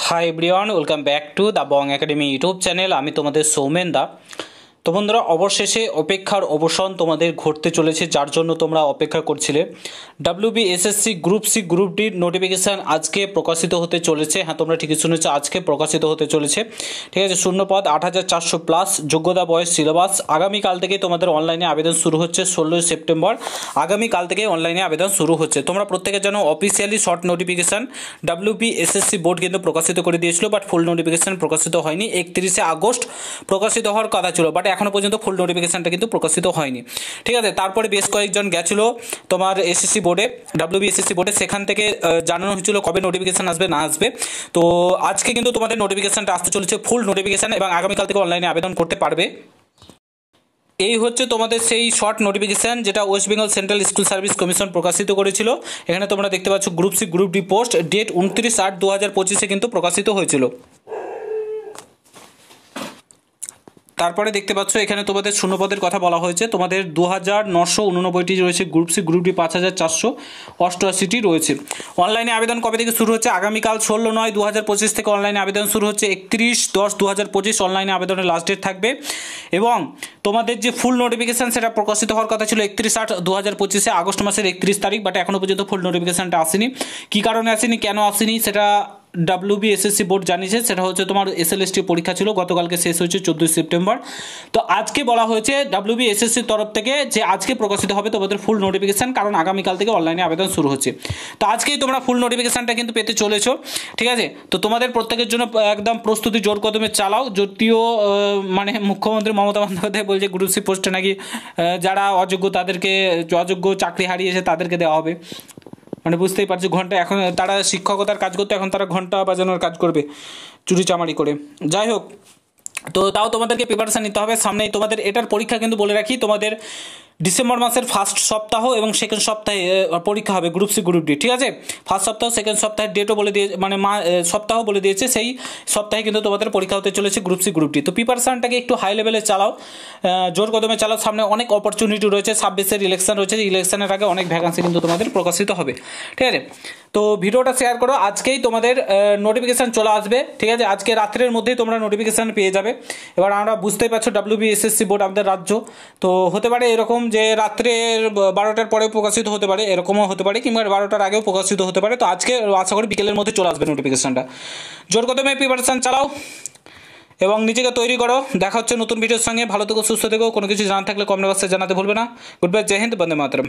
Hi everyone, welcome back to the Bong academy YouTube channel. আমি তোমাদের সৌমেন দা। তো বন্ধুরা, অবশেষে অপেক্ষার অবসান তোমাদের ঘটতে চলেছে, যার জন্য তোমরা অপেক্ষা করছিলে। WBSSC গ্রুপ সি গ্রুপ ডির নোটিফিকেশান আজকে প্রকাশিত হতে চলেছে। হ্যাঁ, তোমরা ঠিকই শুনেছো, আজকে প্রকাশিত হতে চলেছে। ঠিক আছে, শূন্যপদ 8400+, যোগ্যতা বয়স সিলেবাস। আগামীকাল থেকে তোমাদের অনলাইনে আবেদন শুরু হচ্ছে, 16 সেপ্টেম্বর। আগামীকাল থেকে অনলাইনে আবেদন শুরু হচ্ছে। তোমরা প্রত্যেকের জন্য officially short notification WBSSC board কিন্তু প্রকাশিত করে দিয়েছিল, বাট ফুল নোটিফিকেশান প্রকাশিত হয়নি। 31শে আগস্ট প্রকাশিত হওয়ার কথা ছিল, বাট এখনও পর্যন্ত ফুল নোটিফিকেশানটা কিন্তু প্রকাশিত হয়নি। ঠিক আছে, তারপরে বেশ কয়েকজন গেছিলো তোমার এসএসসি বোর্ডে, WBSSC বোর্ডে, সেখান থেকে জানানো হয়েছিল কবে নোটিফিকেশান আসবে না আসবে। তো আজকে কিন্তু তোমাদের নোটিফিকেশানটা আসতে চলেছে, ফুল নোটিফিকেশান, এবং আগামীকাল থেকে অনলাইনে আবেদন করতে পারবে। এই হচ্ছে তোমাদের সেই শর্ট নোটিফিকেশান যেটা West Bengal central school service commission প্রকাশিত করেছিল। এখানে তোমরা দেখতে পাচ্ছ group C group D post, date 29/8/2025 কিন্তু প্রকাশিত হয়েছিল। তারপরে দেখতে পাচ্ছ এখানে তোমাদের শূন্যপদের কথা বলা হয়েছে। তোমাদের 2989টি রয়েছে, গ্রুপ সি গ্রুপ ডি 5488টি রয়েছে। অনলাইনে আবেদন কবে থেকে শুরু হচ্ছে? আগামীকাল 16/9/2025 থেকে অনলাইনে আবেদন শুরু হচ্ছে। 31/10/2025 অনলাইনে আবেদনের লাস্ট ডেট থাকবে। এবং তোমাদের যে ফুল নোটিফিকেশান সেটা প্রকাশিত হওয়ার কথা ছিল 31/8/2025 আগস্ট মাসের 31 তারিখ, বাট এখনও পর্যন্ত ফুল নোটিফিকেশানটা আসেনি। কী কারণে আসেনি, কেন আসেনি, সেটা WBSSC বোর্ড জানিয়েছে। সেটা হচ্ছে তোমার SLST পরীক্ষা ছিল, গতকালকে শেষ হয়েছে 14 সেপ্টেম্বর। তো আজকে বলা হয়েছে WBSSCর তরফ থেকে যে আজকে প্রকাশিত হবে তোমাদের ফুল নোটিফিকেশান, কারণ আগামীকাল থেকে অনলাইনে আবেদন শুরু হচ্ছে। তো আজকেই তোমরা ফুল নোটিফিকেশানটা কিন্তু পেতে চলেছো। ঠিক আছে, তো তোমাদের প্রত্যেকের জন্য একদম প্রস্তুতি জোর কদমে চালাও। যদিও মানে মুখ্যমন্ত্রী মমতা বন্দ্যোপাধ্যায় বলছে গ্রুপ সি পোস্টে নাকি যারা অযোগ্য তাদেরকে, অযোগ্য চাকরি হারিয়েছে তাদেরকে দেওয়া হবে। মানে বুঝতেই পারছো, ঘন্টা এখন তারা শিক্ষকতার কাজ করতে, এখন তারা ঘন্টা বাজানোর কাজ করবে চুরি চামারি করে। যাই হোক, তো তাও তোমাদেরকে প্রিপারেশান নিতে হবে। সামনেই তোমাদের এটার পরীক্ষা কিন্তু বলে রাখি, তোমাদের ডিসেম্বর মাসের ফার্স্ট সপ্তাহ এবং সেকেন্ড সপ্তাহে পরীক্ষা হবে গ্রুপ সি গ্রুপ ডি। ঠিক আছে, ফার্স্ট সপ্তাহ সেকেন্ড সপ্তাহের ডেটও বলে দিয়ে, মানে সপ্তাহ বলে দিয়েছে, সেই সপ্তাহে কিন্তু তোমাদের পরীক্ষা হতে চলেছে গ্রুপ সি গ্রুপ ডি। তো প্রিপারেশানটাকে একটু হাই লেভেলে চালাও, জোর কদমে চালাও। সামনে অনেক অপরচুনিটি রয়েছে, 26-এর ইলেকশন রয়েছে, ইলেকশনের আগে অনেক ভ্যাকান্সি কিন্তু তোমাদের প্রকাশিত হবে। ঠিক আছে, তো ভিডিওটা শেয়ার করো। আজকেই তোমাদের নোটিফিকেশান চলে আসবে। ঠিক আছে, আজকে রাত্রের মধ্যেই তোমরা নোটিফিকেশান পেয়ে যাবে। এবার আমরা বুঝতেই পারছো WBSSC বোর্ড আমাদের রাজ্য, তো হতে পারে এরকম যে রাত্রের 12টার পরে প্রকাশিত হতে পারে, এরকমও হতে পারে, কিংবা 12টার আগেও প্রকাশিত হতে পারে। তো আজকে আশা করি বিকেলের মধ্যে চলে আসবে নোটিফিকেশানটা। জোর কদমে প্রিপারেশান চালাও এবং নিজেকে তৈরি করো। দেখা হচ্ছে নতুন ভিডিওর সঙ্গে। ভালো থেকো, সুস্থ থেকো। কোনো কিছু জানা থাকলে কমেন্ট বক্সে জানাতে ভুলবে না। গুড বাই, জয় হিন্দ, বন্দে মাতরম।